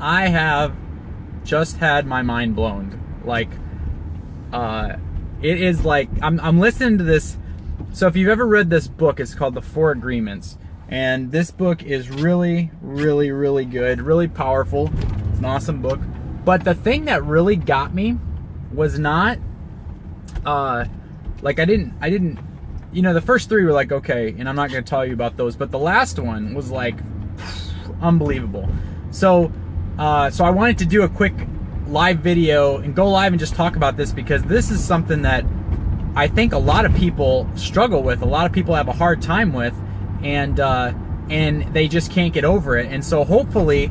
I have just had my mind blown. Like, it is like, I'm listening to this. So if you've ever read this book, it's called The Four Agreements. And this book is really, really, really good, really powerful. It's an awesome book. But the thing that really got me was not, like I didn't, you know, the first three were like, okay, and I'm not going to tell you about those, but the last one was like, unbelievable. So I wanted to do a quick live video and go live and just talk about this, because this is something that I think a lot of people struggle with, a lot of people have a hard time with, and they just can't get over it. And so hopefully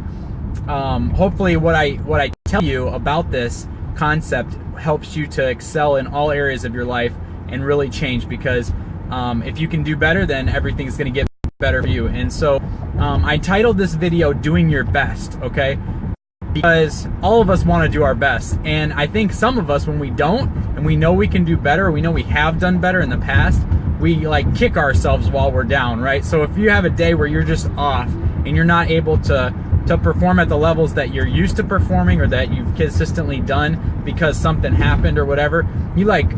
what I tell you about this concept helps you to excel in all areas of your life and really change, because if you can do better, then everything's going to get better for you. And so I titled this video Doing Your Best, okay? Because all of us want to do our best, and I think some of us, when we don't, and we know we can do better, we know we have done better in the past, we like kick ourselves while we're down, right? So if you have a day where you're just off and you're not able to perform at the levels that you're used to performing, or that you've consistently done because something happened or whatever, you're like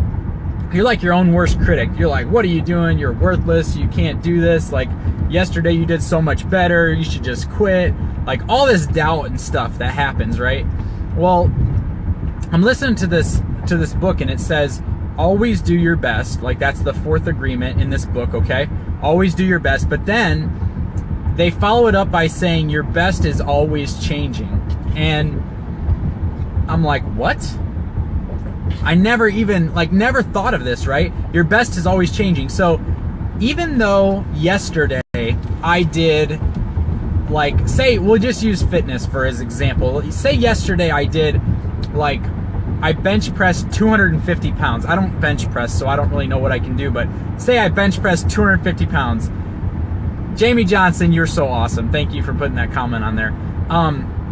your own worst critic. You're like, what are you doing? You're worthless. You can't do this. Like, yesterday you did so much better. You should just quit. Like, all this doubt and stuff that happens, right? Well, I'm listening to this book, and it says, always do your best. Like, that's the fourth agreement in this book, okay? Always do your best. But then they follow it up by saying your best is always changing. And I'm like, what? I never even, never thought of this, right? Your best is always changing. So even though yesterday I did, like, say, we'll just use fitness for as example. Say yesterday I did, like, I bench pressed 250 pounds. I don't bench press, so I don't really know what I can do, but say I bench pressed 250 pounds. Jamie Johnson, you're so awesome. Thank you for putting that comment on there.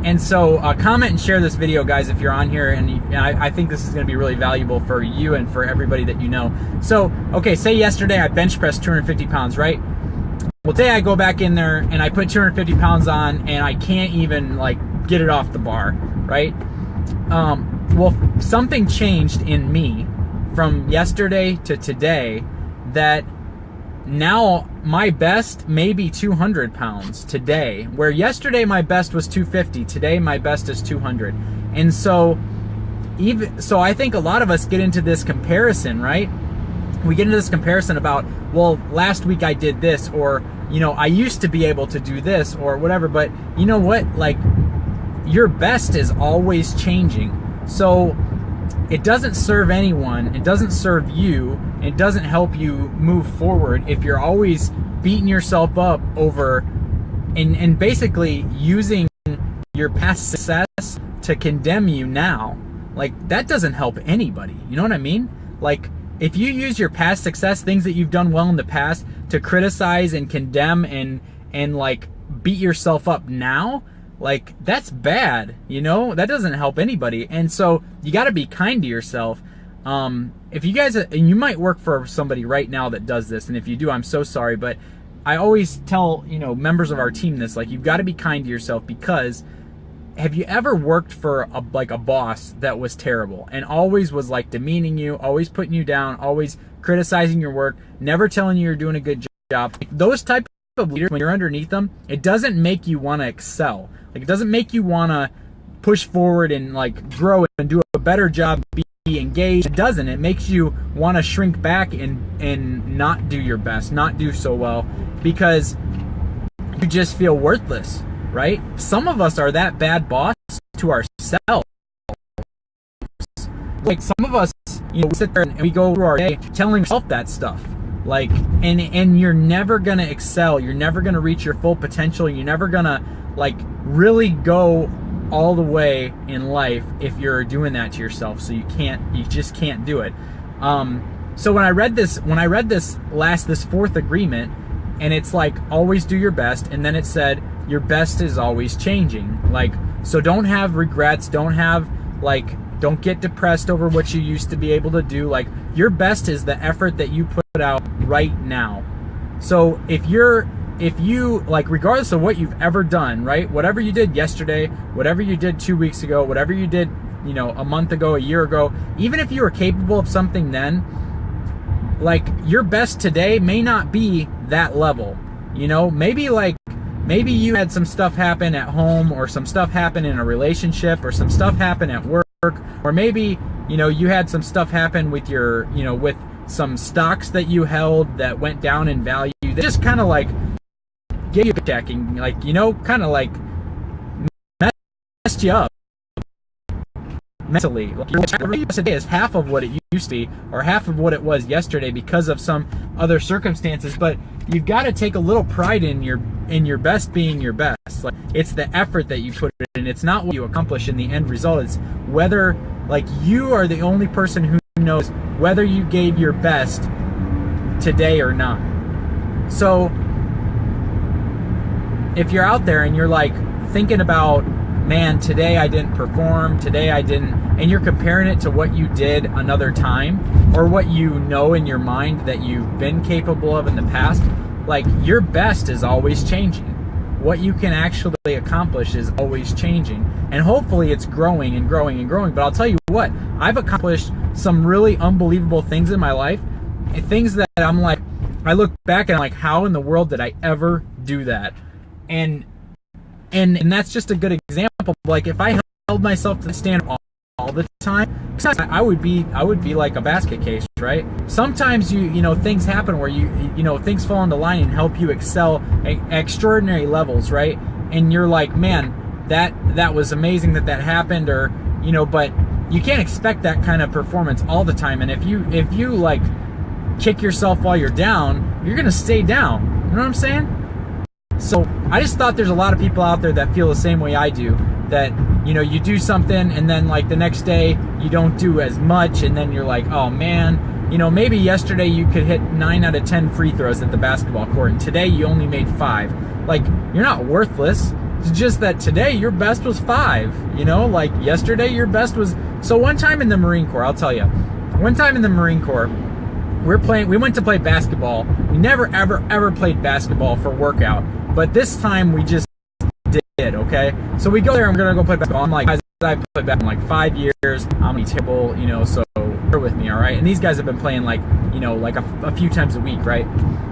And so comment and share this video, guys, if you're on here, and I think this is going to be really valuable for you and for everybody that you know. So, okay, say yesterday I bench pressed 250 pounds, right? Well, today I go back in there and I put 250 pounds on, and I can't even, like, get it off the bar, right? Well, something changed in me from yesterday to today, that now my best may be 200 pounds today, where yesterday my best was 250. Today my best is 200. And so I think a lot of us get into this comparison, right? We get into this comparison about, well, last week I did this, or, you know, I used to be able to do this, or whatever. But you know what? Like, your best is always changing. So it doesn't serve anyone, it doesn't serve you, it doesn't help you move forward if you're always beating yourself up over and basically using your past success to condemn you now. Like, that doesn't help anybody. You know what I mean? Like, if you use your past success, things that you've done well in the past, to criticize and condemn and like beat yourself up now, like, that's bad, you know? That doesn't help anybody. And so you got to be kind to yourself. If you guys, and you might work for somebody right now that does this, and if you do, I'm so sorry, but I always tell, you know, members of our team this, like, you've got to be kind to yourself, because have you ever worked for a boss that was terrible and always was like demeaning you, always putting you down, always criticizing your work, never telling you you're doing a good job? Those type of leaders, when you're underneath them, it doesn't make you want to excel. Like, it doesn't make you want to push forward and, like, grow and do a better job, be engaged. It doesn't. It makes you want to shrink back and not do your best, not do so well, because you just feel worthless, right? Some of us are that bad boss to ourselves. Like, some of us, you know, we sit there and we go through our day telling ourselves that stuff. Like, and you're never gonna excel. You're never gonna reach your full potential. You're never gonna, like, really go all the way in life if you're doing that to yourself. So you just can't do it. So when I read this fourth agreement, and it's like, always do your best, and then it said your best is always changing. Like, so don't have regrets, don't get depressed over what you used to be able to do. Like, your best is the effort that you put out right now. So if you're if you, like, regardless of what you've ever done, right? Whatever you did yesterday, whatever you did 2 weeks ago, whatever you did, you know, a month ago, a year ago, even if you were capable of something then, like, your best today may not be that level. You know, maybe you had some stuff happen at home, or some stuff happen in a relationship, or some stuff happen at work, or maybe, you know, you had some stuff happen with your, you know, with some stocks that you held that went down in value. They just kind of like gave you a checking, like, you know, kind of like messed you up mentally. Like, your today is half of what it used to be, or half of what it was yesterday, because of some other circumstances. But you've got to take a little pride in your best being your best. Like, it's the effort that you put in. It's not what you accomplish in the end result. It's whether, like, you are the only person who knows whether you gave your best today or not. So if you're out there and you're like thinking about, man, today I didn't perform, today I didn't, and you're comparing it to what you did another time, or what you know in your mind that you've been capable of in the past, like, your best is always changing. What you can actually accomplish is always changing, and hopefully it's growing and growing and growing. But I'll tell you what, I've accomplished some really unbelievable things in my life, and things that I'm like, I look back and I'm like, how in the world did I ever do that? And that's just a good example. Like, if I held myself to the standard all the time, I would be like a basket case, right? Sometimes you know, things happen where you know, things fall into line and help you excel at extraordinary levels, right? And you're like, man, that was amazing that happened, or, you know, but you can't expect that kind of performance all the time. And if you like kick yourself while you're down, you're gonna stay down. You know what I'm saying? So I just thought there's a lot of people out there that feel the same way I do, that, you know, you do something and then, like, the next day you don't do as much, and then you're like, oh man, you know, maybe yesterday you could hit 9 out of 10 free throws at the basketball court, and today you only made 5. Like, you're not worthless. It's just that today your best was 5, you know, like yesterday your best was. So one time in the Marine Corps, I'll tell you, one time in the Marine Corps, we went to play basketball. We never ever played basketball for workout, but this time we just did, okay? So we go there and we're gonna go play basketball. I'm like, guys, I've played basketball in like 5 years. I'm gonna be terrible, you know, so bear with me, all right? And these guys have been playing, like, you know, like a few times a week, right?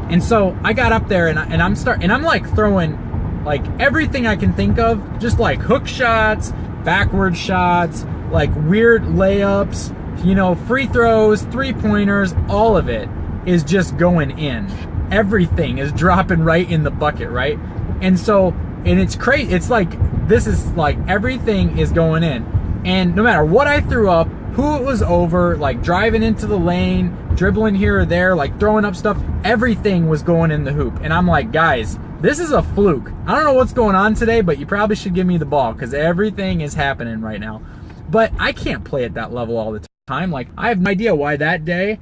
And so I got up there and I'm like throwing like everything I can think of, just like hook shots, backward shots, like weird layups, you know, free throws, 3-pointers, all of it is just going in. Everything is dropping right in the bucket, right? And so, and it's crazy. It's like, this is like, everything is going in. And no matter what I threw up, who it was over, like driving into the lane, dribbling here or there, like throwing up stuff, everything was going in the hoop. And I'm like, guys, this is a fluke. I don't know what's going on today, but you probably should give me the ball, because everything is happening right now. But I can't play at that level all the time. Like, I have no idea why that day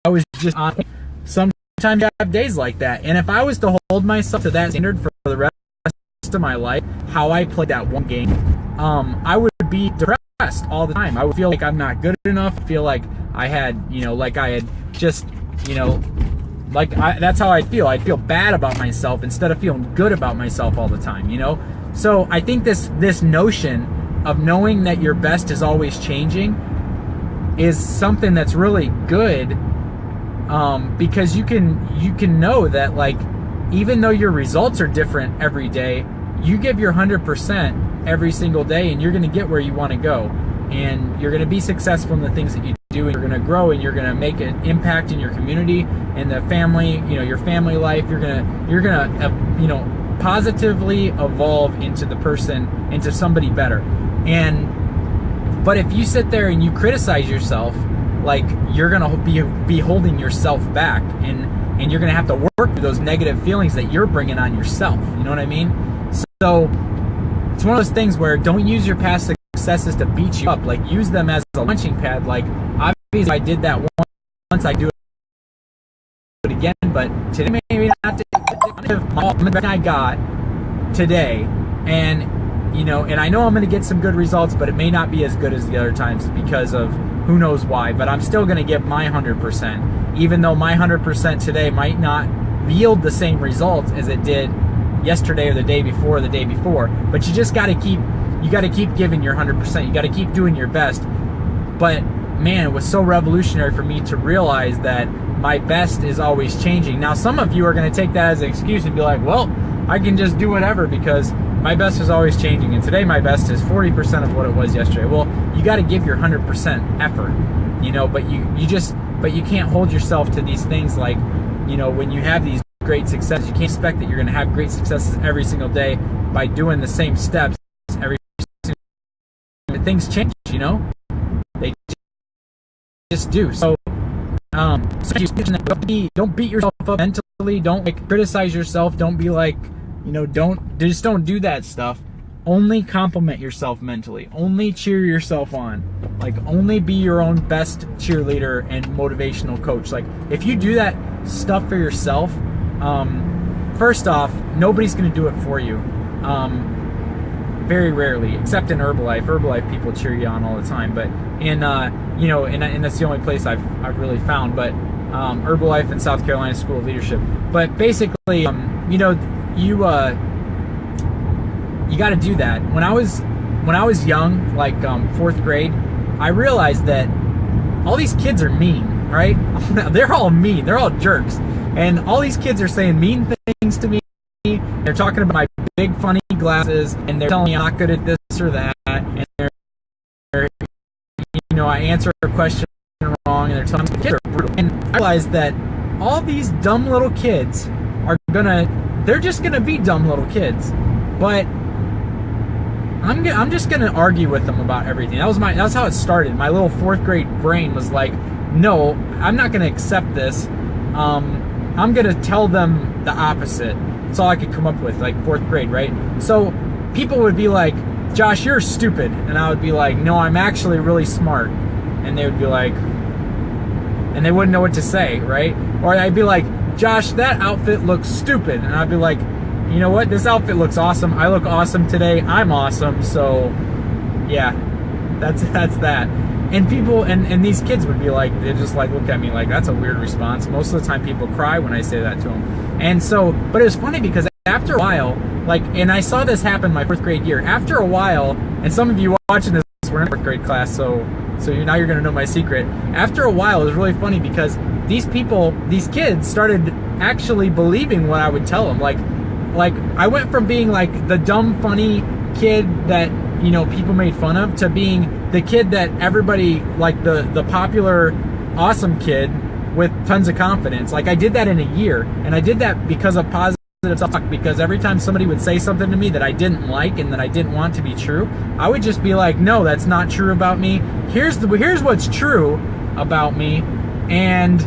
I was just on. Sometimes I have days like that. And if I was to hold myself to that standard for the rest of my life, how I played that one game, I would be depressed all the time. I would feel like I'm not good enough. I feel like I had, you know, like I had just, you know, like that's how I'd feel. I'd feel bad about myself instead of feeling good about myself all the time, you know? So I think this notion of knowing that your best is always changing is something that's really good, because you can know that, like, even though your results are different every day, you give your 100% every single day, and you're going to get where you want to go, and you're going to be successful in the things that you do, and you're going to grow, and you're going to make an impact in your community and the family, you know, your family life. You're gonna you know, positively evolve into the person, into somebody better. But if you sit there and you criticize yourself, like, you're gonna be holding yourself back, and you're gonna have to work through those negative feelings that you're bringing on yourself. You know what I mean? So it's one of those things where don't use your past successes to beat you up. Like, use them as a launching pad. Like, obviously I did that once, I do it again, but today maybe not. The I got today, and you know, and I know I'm going to get some good results, but it may not be as good as the other times because of who knows why. But I'm still going to give my 100%, even though my 100% today might not yield the same results as it did yesterday or the day before or the day before. But you just got to keep giving your 100%. You got to keep doing your best. But man, it was so revolutionary for me to realize that my best is always changing. Now, some of you are going to take that as an excuse and be like, well, I can just do whatever because my best is always changing, and today my best is 40% of what it was yesterday. Well, you got to give your 100% effort, you know, but you can't hold yourself to these things like, you know, when you have these great successes, you can't expect that you're going to have great successes every single day by doing the same steps every single day. Things change, you know, they just do. So don't beat yourself up mentally. Don't like criticize yourself. Don't be like, you know, don't do that stuff. Only compliment yourself mentally. Only cheer yourself on. Like, only be your own best cheerleader and motivational coach. Like, if you do that stuff for yourself, first off, nobody's going to do it for you. Very rarely, except in Herbalife. Herbalife people cheer you on all the time. But in you know, and that's the only place I've really found. But Herbalife and South Carolina School of Leadership. But basically, you know, you got to do that. When I was young, like 4th grade, I realized that all these kids are mean, right? They're all mean. They're all jerks, and all these kids are saying mean things to me. They're talking about my big funny glasses, and they're telling me I'm not good at this or that, and they're you know, I answer a question wrong, and they're telling me kids are brutal. And I realized that all these dumb little kids they're just gonna be dumb little kids, but I'm just gonna argue with them about everything. That's how it started. My little 4th grade brain was like, no, I'm not gonna accept this. I'm gonna tell them the opposite. That's all I could come up with, like 4th grade, right? So people would be like, Josh, you're stupid, and I would be like, no, I'm actually really smart, and they would be like, and they wouldn't know what to say, right? Or I'd be like, Josh, that outfit looks stupid, and I'd be like, you know what? This outfit looks awesome. I look awesome today. I'm awesome. So, yeah, that's that. And people and these kids would be like, they just like look at me like that's a weird response. Most of the time, people cry when I say that to them. And so, but it was funny because after a while, like, and I saw this happen my 4th grade year. After a while, and some of you watching this were in 4th grade class, so now you're gonna know my secret. After a while, it was really funny because these kids started actually believing what I would tell them. Like I went from being like the dumb, funny kid that, you know, people made fun of to being the kid that everybody, like the popular, awesome kid with tons of confidence. Like I did that in a year, and I did that because of positive self-talk, because every time somebody would say something to me that I didn't like and that I didn't want to be true, I would just be like, no, that's not true about me. Here's what's true about me, and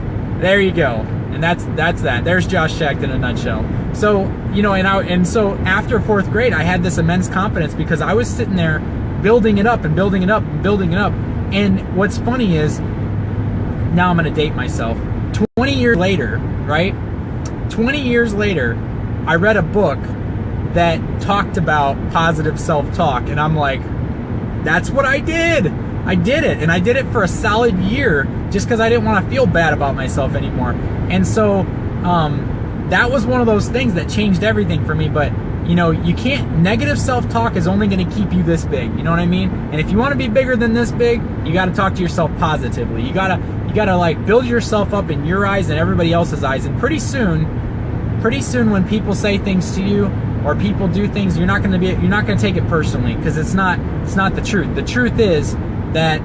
there you go. And that's that. There's Josh Schacht in a nutshell. So, you know, and so after 4th grade, I had this immense confidence because I was sitting there building it up and building it up and building it up. And what's funny is, now I'm going to date myself. 20 years later, right? 20 years later, I read a book that talked about positive self-talk, and I'm like, that's what I did. I did it, and I did it for a solid year just because I didn't want to feel bad about myself anymore. And so that was one of those things that changed everything for me. But, you know, you can't, negative self-talk is only going to keep you this big, you know what I mean? And if you want to be bigger than this big, you got to talk to yourself positively. You gotta like build yourself up in your eyes and everybody else's eyes, and pretty soon when people say things to you or people do things, you're not going to take it personally, because it's not the truth. The truth is that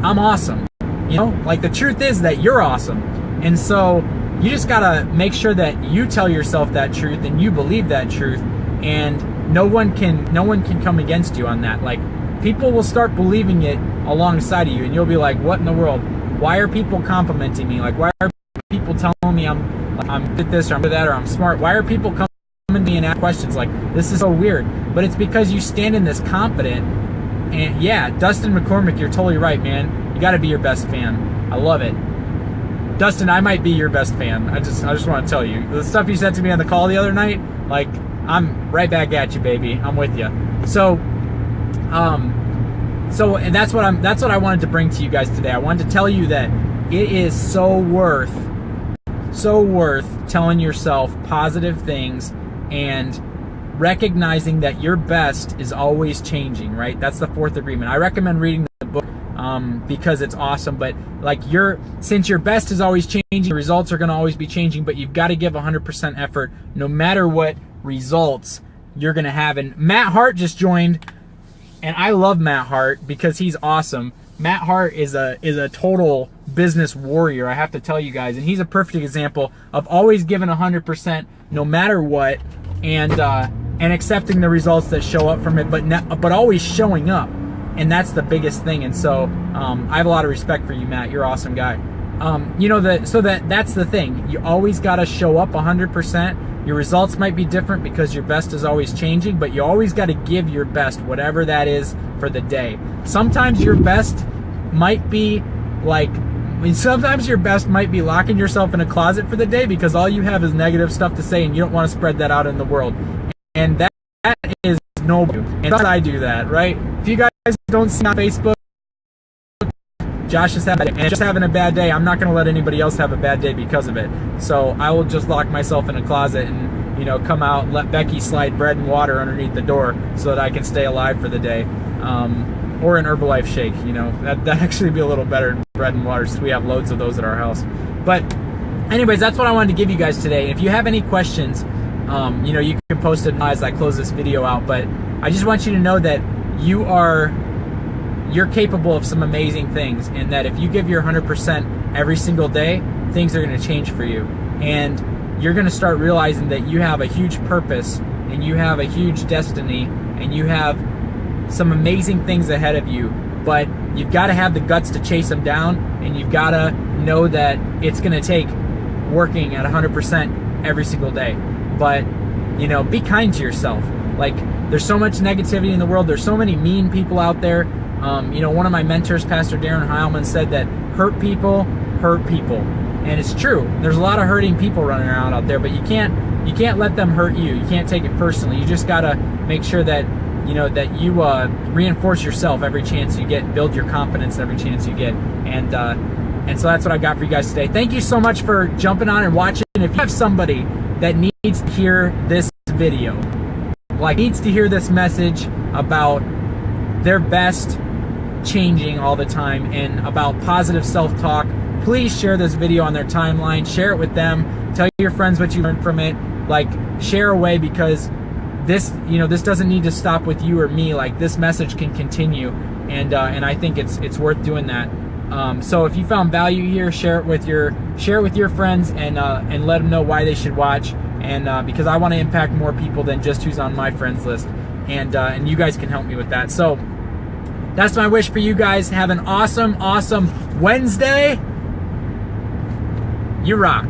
I'm awesome. You know, like the truth is that you're awesome. And so you just gotta make sure that you tell yourself that truth and you believe that truth, and no one can come against you on that. Like, people will start believing it alongside of you, and you'll be like, what in the world? Why are people complimenting me? Like, why are people telling me I'm good at this or I'm good at that or I'm smart? Why are people coming to me and ask questions like, this is so weird? But it's because you stand in this confident. And yeah, Dustin McCormick, you're totally right, man. You got to be your best fan. I love it. Dustin, I might be your best fan. I just want to tell you, the stuff you said to me on the call the other night, like, I'm right back at you, baby. I'm with you. So, and that's what I wanted to bring to you guys today. I wanted to tell you that it is so worth so worth telling yourself positive things and recognizing that your best is always changing, right? That's the fourth agreement. I recommend reading the book because it's awesome, but like since your best is always changing, the results are going to always be changing, but you've got to give 100% effort no matter what results you're going to have. And Matt Hart just joined, and I love Matt Hart because he's awesome. Matt Hart is a total business warrior, I have to tell you guys, and he's a perfect example of always giving 100% no matter what, and accepting the results that show up from it, but always showing up, and that's the biggest thing. And so I have a lot of respect for you, Matt. You're an awesome guy. That's the thing. You always got to show up 100%. Your results might be different because your best is always changing, but you always got to give your best, whatever that is for the day. Sometimes your best might be sometimes your best might be locking yourself in a closet for the day because all you have is negative stuff to say and you don't want to spread that out in the world. And that is noble. And I do that, right? If you guys don't see me on Facebook, Josh is having a bad day. I'm not going to let anybody else have a bad day because of it. So I will just lock myself in a closet and, you know, come out, let Becky slide bread and water underneath the door so that I can stay alive for the day. Or an Herbalife shake, you know, that'd actually be a little better than bread and water since we have loads of those at our house. But anyways, that's what I wanted to give you guys today. If you have any questions, you know, you can post it as I close this video out. But I just want you to know that you're capable of some amazing things, and that if you give your 100% every single day, things are going to change for you. And you're going to start realizing that you have a huge purpose, and you have a huge destiny, and you have some amazing things ahead of you, but you've got to have the guts to chase them down, and you've got to know that it's going to take working at 100% every single day. But, you know, be kind to yourself. Like, there's so much negativity in the world. There's so many mean people out there. You know, one of my mentors, Pastor Darren Heilman, said that hurt people hurt people. And it's true. There's a lot of hurting people running around out there, but you can't let them hurt you. You can't take it personally. You just got to make sure that that you reinforce yourself every chance you get, build your confidence every chance you get, and so that's what I got for you guys today. Thank you so mumuch for jumping on and watching. If you have somebody that needs to hear this video, needs to hear this message about their best changing all the time and about positive self-talk, please share this video on their timeline. Share it with them. Tell your friends what you learned from it. Share away, because this doesn't need to stop with you or me. This message can continue, and I think it's worth doing that. So if you found value here, share it with your friends, and let them know why they should watch. And because I want to impact more people than just who's on my friends list, and you guys can help me with that. So that's my wish for you guys. Have an awesome Wednesday. You rock.